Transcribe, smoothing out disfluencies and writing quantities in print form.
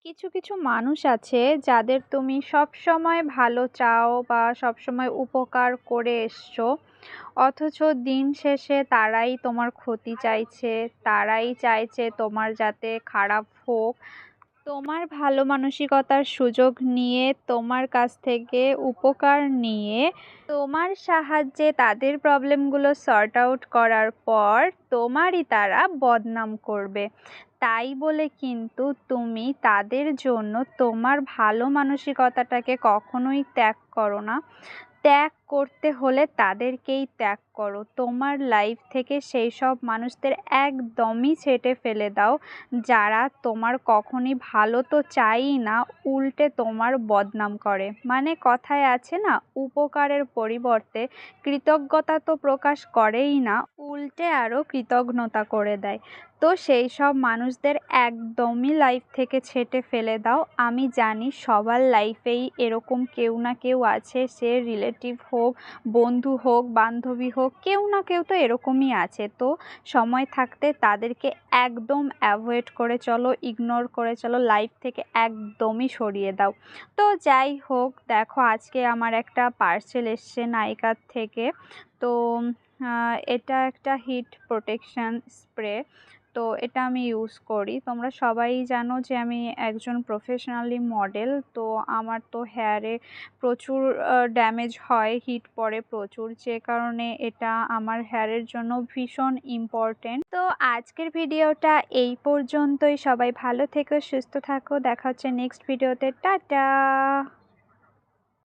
কিছু কিছু মানুষ আছে যাদের তুমি সবসময় ভালো চাও বা সবসময় উপকার করে এসছো, অথচ দিন শেষে তারাই তোমার ক্ষতি চাইছে। তারাই চাইছে তোমার যাতে খারাপ হোক, তোমার ভালো মানসিকতার সুযোগ নিয়ে, তোমার কাছ থেকে উপকার নিয়ে, তোমার সাহায্যে তাদের প্রবলেমগুলো সর্ট আউট করার পর তোমারই তারা বদনাম করবে। তাই বলে কিন্তু তুমি তাদের জন্য তোমার ভালো মানসিকতাটাকে কখনোই ত্যাগ করো না। ত্যাগ করতে হলে তাদেরকেই ত্যাগ করো। তোমার লাইফ থেকে সেই সব মানুষদের একদমই ছেঁটে ফেলে দাও, যারা তোমার কখনই ভালো তো চায়ই না, উল্টে তোমার বদনাম করে। মানে কথায় আছে না, উপকারের পরিবর্তে কৃতজ্ঞতা তো প্রকাশ করেই না, উল্টে আরও কৃতঘ্নতা করে দেয়। তো সেই সব মানুষদের একদমই লাইফ থেকে ছেঁটে ফেলে দাও। আমি জানি সবার লাইফেই এরকম কেউ না কেউ আছে, সে রিলেটিভ হোক, বন্ধু হোক, বান্ধবী হোক, কেউ না কেউ তো এরকমই আছে। তো সময় থাকতে তাদেরকে একদম অ্যাভয়েড করে চলো, ইগনোর করে চলো, লাইফ থেকে একদমই সরিয়ে দাও। তো যাই হোক, দেখো আজকে আমার একটা পার্সেল এসছে নাইকার থেকে। তো এটা একটা হিট প্রোটেকশন স্প্রে। তো এটা আমি ইউজ করি। তোমরা সবাই জানো যে আমি একজন প্রফেশনালি মডেল। তো আমার তো হেয়ারে প্রচুর ড্যামেজ হয়, হিট পড়ে প্রচুর, যে কারণে এটা আমার হেয়ারের জন্য ভীষণ ইম্পর্টেন্ট। তো আজকের ভিডিওটা এই পর্যন্তই। সবাই ভালো থেকো, সুস্থ থাকো, দেখা হচ্ছে নেক্সট ভিডিওতে। টাটা।